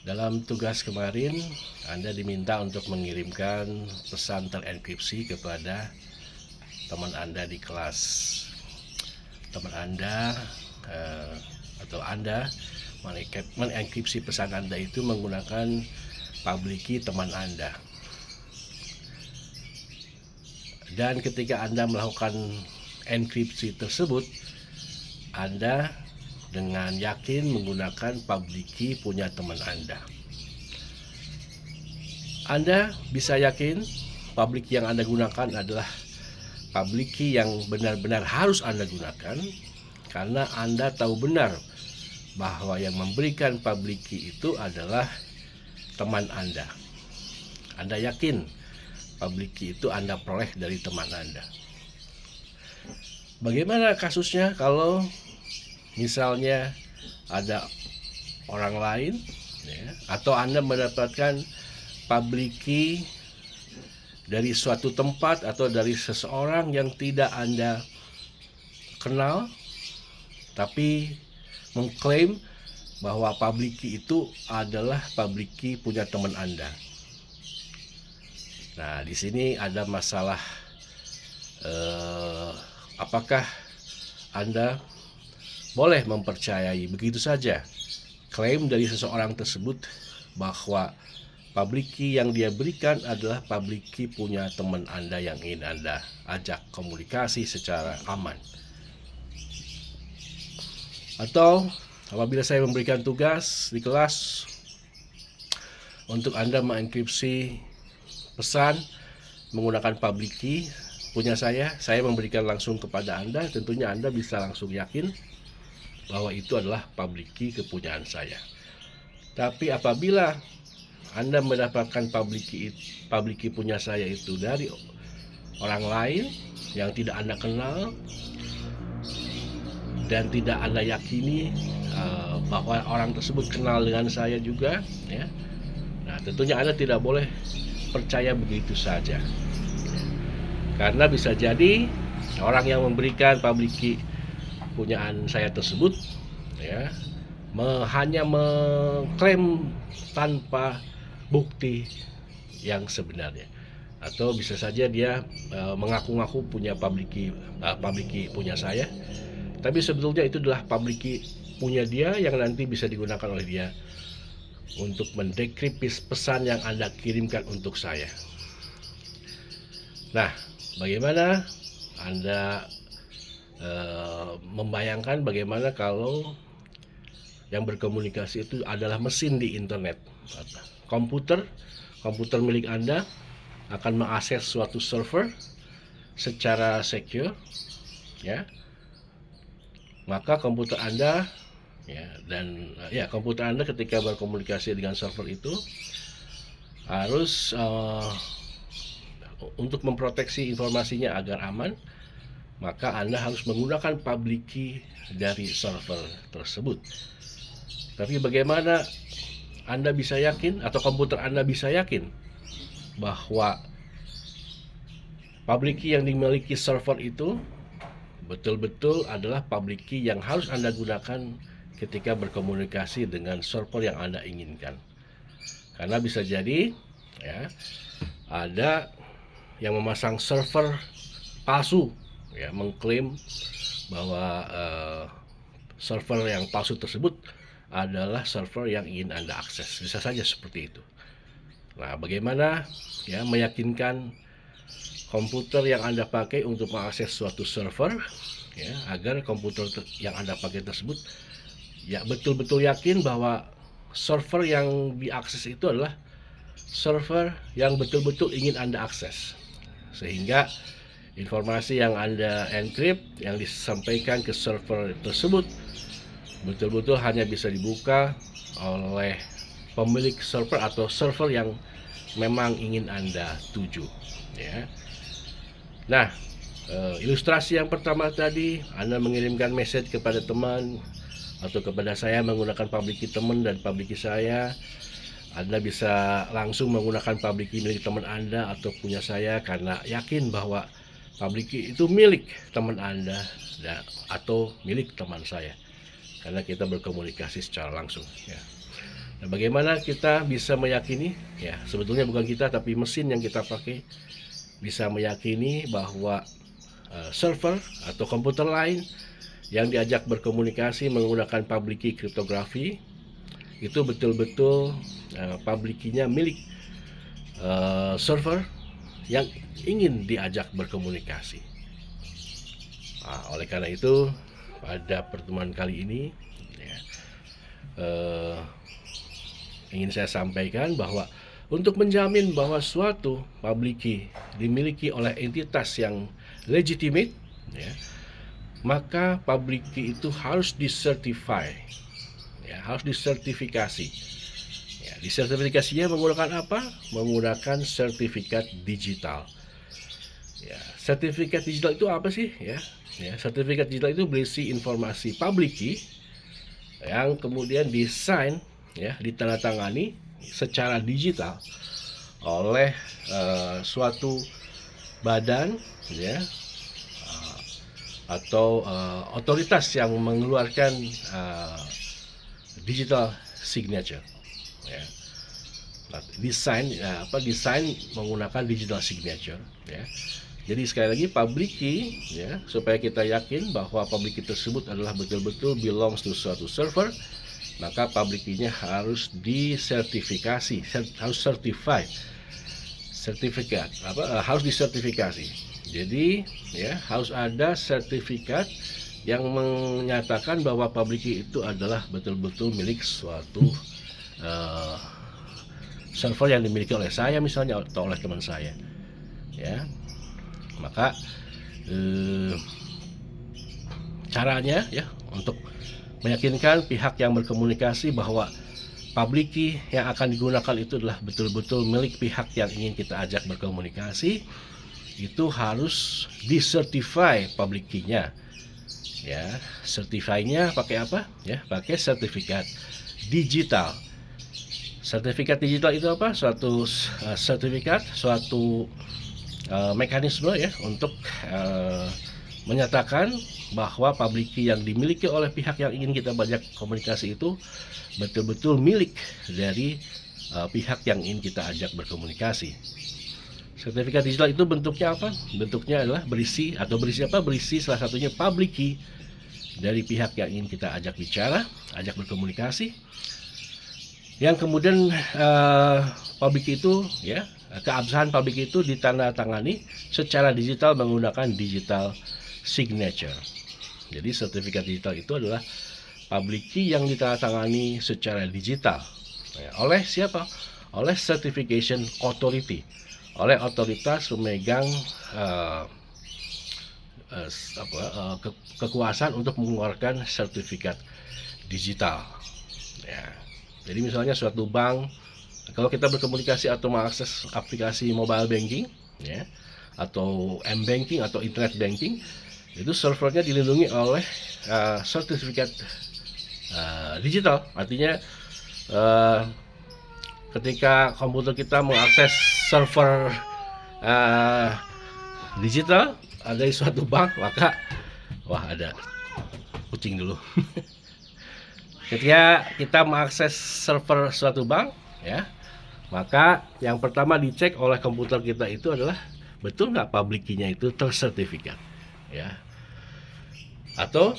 Dalam tugas kemarin, Anda diminta untuk mengirimkan pesan terenkripsi kepada teman Anda di kelas. Teman Anda atau Anda mengenkripsi pesan Anda itu menggunakan public key teman Anda. Dan ketika Anda melakukan enkripsi tersebut, Anda dengan yakin menggunakan public key punya teman Anda. Anda bisa yakin public key yang Anda gunakan adalah public key yang benar-benar harus Anda gunakan, karena Anda tahu benar bahwa yang memberikan public key itu adalah teman Anda. Anda yakin public key itu Anda peroleh dari teman Anda. Bagaimana kasusnya kalau misalnya ada orang lain, ya, atau Anda mendapatkan public key dari suatu tempat atau dari seseorang yang tidak Anda kenal, tapi mengklaim bahwa public key itu adalah public key punya teman Anda. Nah, di sini ada masalah, apakah Anda boleh mempercayai begitu saja klaim dari seseorang tersebut bahwa public key yang dia berikan adalah public key punya teman Anda yang ingin Anda ajak komunikasi secara aman? Atau apabila saya memberikan tugas di kelas untuk Anda mengenkripsi pesan menggunakan public key punya saya memberikan langsung kepada Anda, tentunya Anda bisa langsung yakin bahwa itu adalah public key kepunyaan saya. Tapi apabila Anda mendapatkan public key punya saya itu dari orang lain yang tidak Anda kenal dan tidak Anda yakini bahwa orang tersebut kenal dengan saya juga, ya. Nah, tentunya Anda tidak boleh percaya begitu saja, karena bisa jadi orang yang memberikan public key punyaan saya tersebut, ya, hanya mengklaim tanpa bukti yang sebenarnya, atau bisa saja dia mengaku-ngaku punya public key punya saya, tapi sebetulnya itu adalah public key punya dia yang nanti bisa digunakan oleh dia untuk mendekripsi pesan yang Anda kirimkan untuk saya. Nah, bagaimana Anda membayangkan bagaimana kalau yang berkomunikasi itu adalah mesin di internet, komputer milik Anda akan mengakses suatu server secara secure, ya, maka komputer Anda, ya, dan komputer Anda ketika berkomunikasi dengan server itu harus untuk memproteksi informasinya agar aman, maka Anda harus menggunakan public key dari server tersebut. Tapi bagaimana Anda bisa yakin atau komputer Anda bisa yakin bahwa public key yang dimiliki server itu betul-betul adalah public key yang harus Anda gunakan ketika berkomunikasi dengan server yang Anda inginkan? Karena bisa jadi, ya, ada yang memasang server palsu, ya, mengklaim bahwa server yang palsu tersebut adalah server yang ingin Anda akses. Bisa saja seperti itu. Nah, bagaimana, ya, meyakinkan komputer yang Anda pakai untuk mengakses suatu server, ya, agar komputer yang Anda pakai tersebut, ya, betul-betul yakin bahwa server yang diakses itu adalah server yang betul-betul ingin Anda akses, sehingga informasi yang Anda encrypt yang disampaikan ke server tersebut betul-betul hanya bisa dibuka oleh pemilik server atau server yang memang ingin Anda tuju, ya. Nah, ilustrasi yang pertama tadi, Anda mengirimkan message kepada teman atau kepada saya menggunakan public key teman dan public key saya. Anda bisa langsung menggunakan public key milik teman Anda atau punya saya karena yakin bahwa public key itu milik teman Anda atau milik teman saya, karena kita berkomunikasi secara langsung, ya. Nah, bagaimana kita bisa meyakini? Ya, sebetulnya bukan kita tapi mesin yang kita pakai bisa meyakini bahwa server atau komputer lain yang diajak berkomunikasi menggunakan public key cryptography itu betul-betul public key-nya milik server yang ingin diajak berkomunikasi. Oleh karena itu, pada pertemuan kali ini ya, ingin saya sampaikan bahwa untuk menjamin bahwa suatu public key dimiliki oleh entitas yang legitimate, ya, maka public key itu harus disertify, ya, harus disertifikasi. Ya, disertifikasinya menggunakan apa? Menggunakan sertifikat digital. Ya, sertifikat digital itu apa sih? Ya, sertifikat digital itu berisi informasi public key yang kemudian disign, ya, ditandatangani secara digital oleh suatu badan, ya, atau otoritas yang mengeluarkan digital signature, ya. Desain menggunakan digital signature, ya. Jadi sekali lagi public key, ya, supaya kita yakin bahwa public key tersebut adalah betul-betul belongs to suatu server, maka public key-nya harus disertifikasi, harus certified, harus disertifikasi. Jadi, ya, harus ada sertifikat yang menyatakan bahwa public key itu adalah betul-betul milik suatu server yang dimiliki oleh saya misalnya atau oleh teman saya, ya. Maka caranya, ya, untuk meyakinkan pihak yang berkomunikasi bahwa public key yang akan digunakan itu adalah betul-betul milik pihak yang ingin kita ajak berkomunikasi, itu harus disertify public key-nya, ya. Certify-nya pakai apa? Ya, pakai sertifikat digital. Sertifikat digital itu apa? Suatu sertifikat, suatu mekanisme, ya, untuk menyatakan bahwa public key yang dimiliki oleh pihak yang ingin kita ajak komunikasi itu betul-betul milik dari pihak yang ingin kita ajak berkomunikasi. Sertifikat digital itu bentuknya apa? Bentuknya adalah berisi salah satunya public key dari pihak yang ingin kita ajak bicara, ajak berkomunikasi. Yang kemudian public key itu, ya, keabsahan public key itu ditandatangani secara digital menggunakan digital signature. Jadi sertifikat digital itu adalah public key yang ditandatangani secara digital, ya, oleh siapa? Oleh certification authority, oleh otoritas pemegang kekuasaan untuk mengeluarkan sertifikat digital, ya. Jadi misalnya suatu bank, kalau kita berkomunikasi atau mengakses aplikasi mobile banking, ya, atau m-banking atau internet banking, itu servernya dilindungi oleh sertifikat digital. Artinya ketika komputer kita mengakses server digital dari suatu bank, maka ada kucing dulu. Ketika kita mengakses server suatu bank, ya, maka yang pertama dicek oleh komputer kita itu adalah betul nggak public key-nya itu tersertifikat, ya, atau,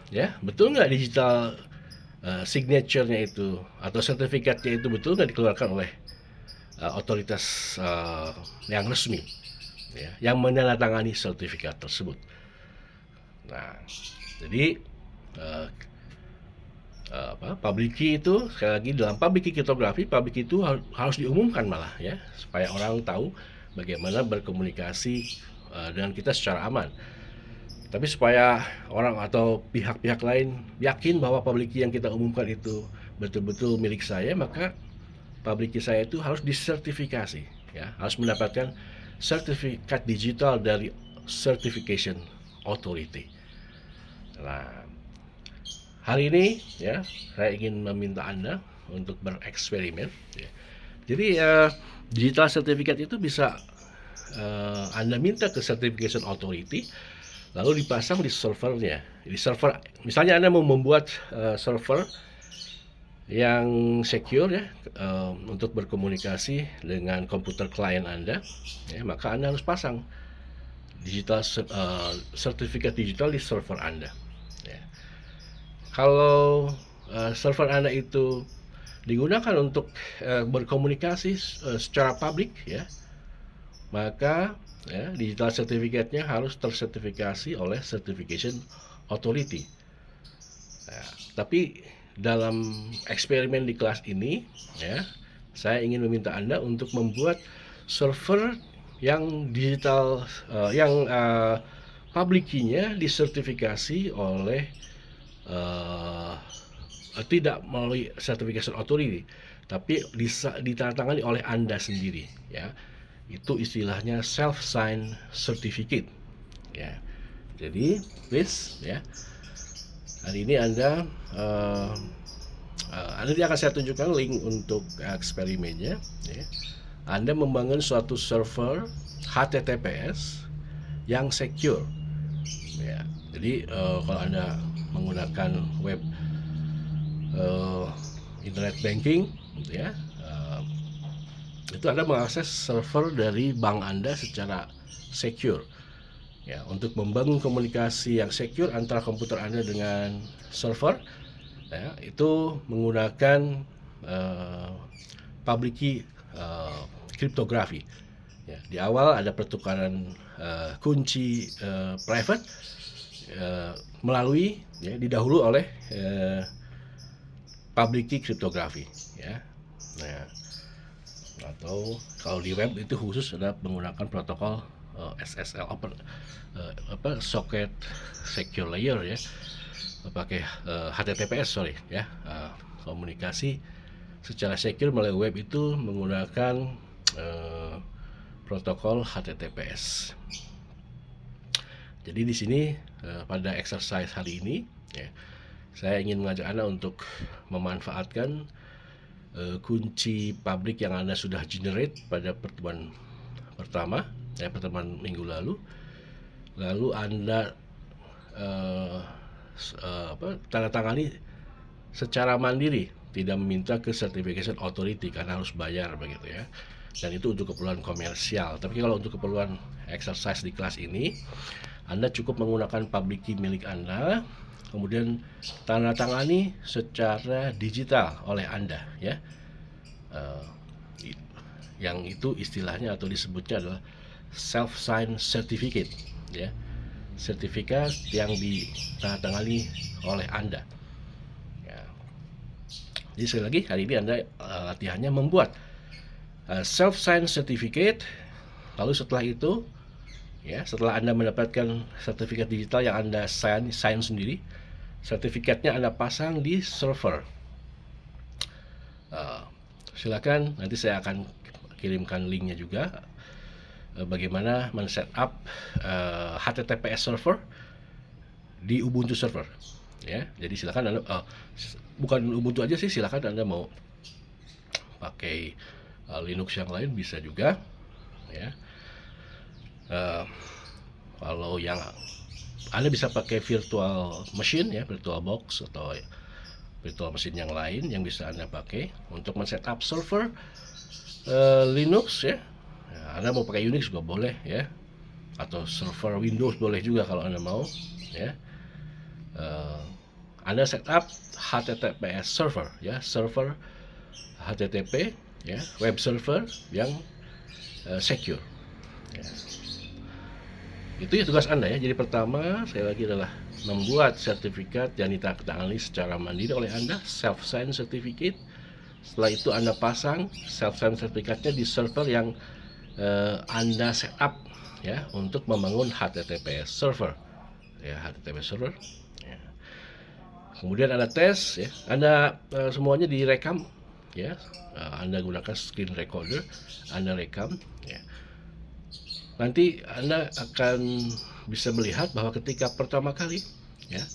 ya, betul nggak digital signature-nya itu atau sertifikatnya itu betul nggak dikeluarkan oleh otoritas yang resmi, ya, yang menandatangani sertifikat tersebut. Nah, jadi public key itu sekali lagi dalam public key cryptography, public key itu harus diumumkan malah, ya, supaya orang tahu bagaimana berkomunikasi dengan kita secara aman. Tapi supaya orang atau pihak-pihak lain yakin bahwa public key yang kita umumkan itu betul-betul milik saya, maka public key saya itu harus disertifikasi, ya, harus mendapatkan sertifikat digital dari certification authority. Nah, hari ini, ya, saya ingin meminta Anda untuk bereksperimen, ya. Jadi digital certificate itu bisa Anda minta ke certification authority, lalu dipasang di servernya. Di server, misalnya Anda mau membuat server yang secure ya, untuk berkomunikasi dengan komputer klien Anda, ya, maka Anda harus pasang sertifikat digital di server Anda. Ya. Kalau server Anda itu digunakan untuk berkomunikasi secara publik, ya, maka ya, digital sertifikatnya harus tersertifikasi oleh Certification Authority. Nah, tapi dalam eksperimen di kelas ini, ya, saya ingin meminta Anda untuk membuat server yang digital, yang public key-nya disertifikasi oleh tidak melalui certification authority, tapi ditandatangani oleh Anda sendiri, ya. Itu istilahnya self sign certificate, ya. Jadi please, ya, hari ini nanti akan saya tunjukkan link untuk eksperimennya, ya. Anda membangun suatu server HTTPS yang secure, ya. Jadi kalau Anda menggunakan web internet banking, ya, itu Anda mengakses server dari bank Anda secara secure, ya. Untuk membangun komunikasi yang secure antara komputer Anda dengan server, ya, itu menggunakan public key kriptografi, ya. Di awal ada pertukaran kunci private melalui, ya, didahului oleh public key kriptografi, ya. Nah, atau kalau di web itu khusus ada menggunakan protokol SSL, Socket Secure Layer, ya, pakai HTTPS, sorry, ya. Komunikasi secara secure melalui web itu menggunakan protokol HTTPS. Jadi di sini pada exercise hari ini, ya, saya ingin mengajak Anda untuk memanfaatkan kunci publik yang Anda sudah generate pada pertemuan pertama, ya, pertemuan minggu lalu. Lalu Anda tanda tangani secara mandiri, tidak meminta ke certification authority karena harus bayar, begitu, ya. Dan itu untuk keperluan komersial. Tapi kalau untuk keperluan exercise di kelas ini, Anda cukup menggunakan public key milik Anda, kemudian tanda tangani secara digital oleh Anda, ya. Yang itu istilahnya atau disebutnya adalah self sign certificate, ya. Sertifikat yang ditandatangani oleh Anda, ya. Jadi sekali lagi, hari ini Anda latihannya membuat self sign certificate. Lalu setelah itu, ya, setelah Anda mendapatkan sertifikat digital yang Anda sign sendiri, sertifikatnya Anda pasang di server. Silakan, nanti saya akan kirimkan linknya juga, bagaimana men-setup HTTPS server di Ubuntu server, ya. Jadi silakan Anda, bukan Ubuntu aja sih, silakan Anda mau pakai Linux yang lain bisa juga, ya. Kalau yang Anda bisa pakai virtual machine, ya, virtual box atau virtual machine yang lain yang bisa Anda pakai untuk men-setup server Linux, ya. Anda mau pakai Unix juga boleh, ya, atau server Windows boleh juga kalau Anda mau, ya. Anda setup HTTPS server, ya, server HTTP, ya, web server yang secure, ya. Itu ya tugas Anda, ya. Jadi pertama sekali lagi adalah membuat sertifikat yang ditandatangani secara mandiri oleh Anda, self sign certificate. Setelah itu Anda pasang self sign sertifikatnya di server yang Anda setup, ya, untuk membangun HTTPS server, ya, HTTPS server, ya. Kemudian Anda tes, ya, Anda semuanya direkam, ya. Anda gunakan screen recorder, Anda rekam, ya. Nanti Anda akan bisa melihat bahwa ketika pertama kali, ya,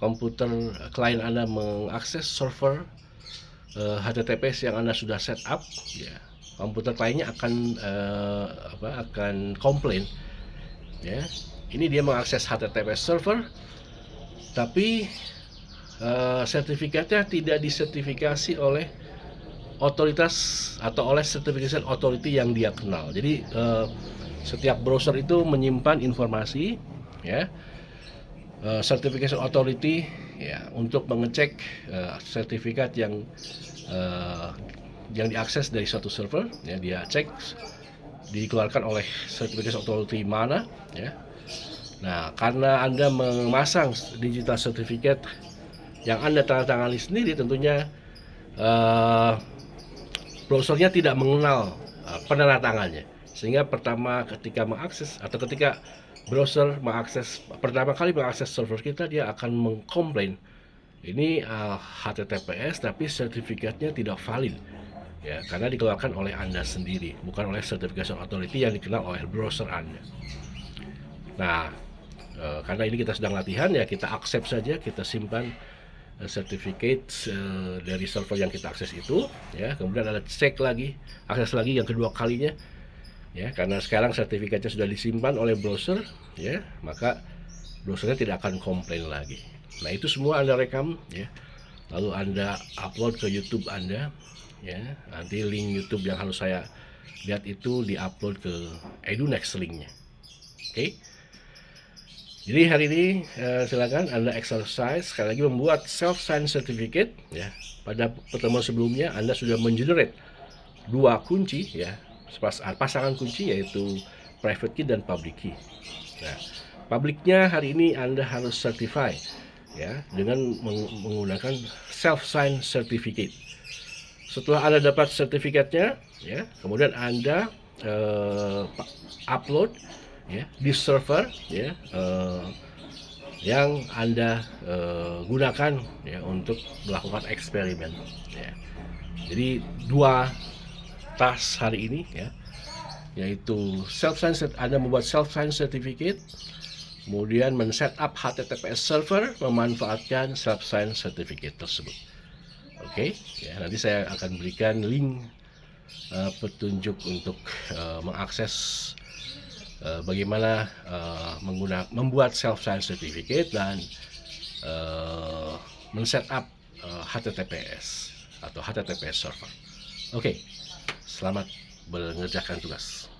komputer klien Anda mengakses server HTTPS yang Anda sudah setup, ya, komputer kliennya akan komplain, ya. Ini dia mengakses HTTPS server, tapi sertifikatnya tidak disertifikasi oleh otoritas atau oleh certification authority yang dia kenal. Jadi setiap browser itu menyimpan informasi, ya, certification authority, ya, untuk mengecek sertifikat yang diakses dari suatu server, ya, dia cek dikeluarkan oleh certification authority mana, ya. Nah, karena Anda memasang digital certificate yang Anda tanda-tangani sendiri, tentunya browsernya tidak mengenal penandatangannya, sehingga pertama ketika mengakses atau ketika browser pertama kali mengakses server kita, dia akan mengkomplain ini HTTPS tapi sertifikatnya tidak valid, ya, karena dikeluarkan oleh Anda sendiri, bukan oleh certification authority yang dikenal oleh browser Anda. Nah, karena ini kita sedang latihan, ya, kita accept saja, kita simpan sertifikat dari server yang kita akses itu, ya. Kemudian ada cek lagi, akses lagi yang kedua kalinya, ya, karena sekarang sertifikatnya sudah disimpan oleh browser, ya, maka browsernya tidak akan komplain lagi. Nah, itu semua Anda rekam, ya, lalu Anda upload ke YouTube Anda, ya. Nanti link YouTube yang harus saya lihat itu diupload ke EduNext linknya. Oke. Jadi hari ini silakan Anda exercise sekali lagi membuat self-sign certificate, ya. Pada pertemuan sebelumnya Anda sudah mengenerate 2 kunci, ya, pasangan kunci, yaitu private key dan public key. Nah, publiknya hari ini Anda harus certify, ya, dengan menggunakan self-sign certificate. Setelah Anda dapat sertifikatnya, ya, kemudian Anda upload, ya, di server, ya, yang Anda gunakan, ya, untuk melakukan eksperimen, ya. Jadi 2 task hari ini, ya, yaitu Anda membuat self-sign certificate, kemudian men-setup HTTPS server memanfaatkan self-sign certificate tersebut. Oke, ya, nanti saya akan berikan link petunjuk untuk mengakses bagaimana membuat self-sign certificate dan men-setup HTTPS atau HTTPS server. Oke, selamat mengerjakan tugas.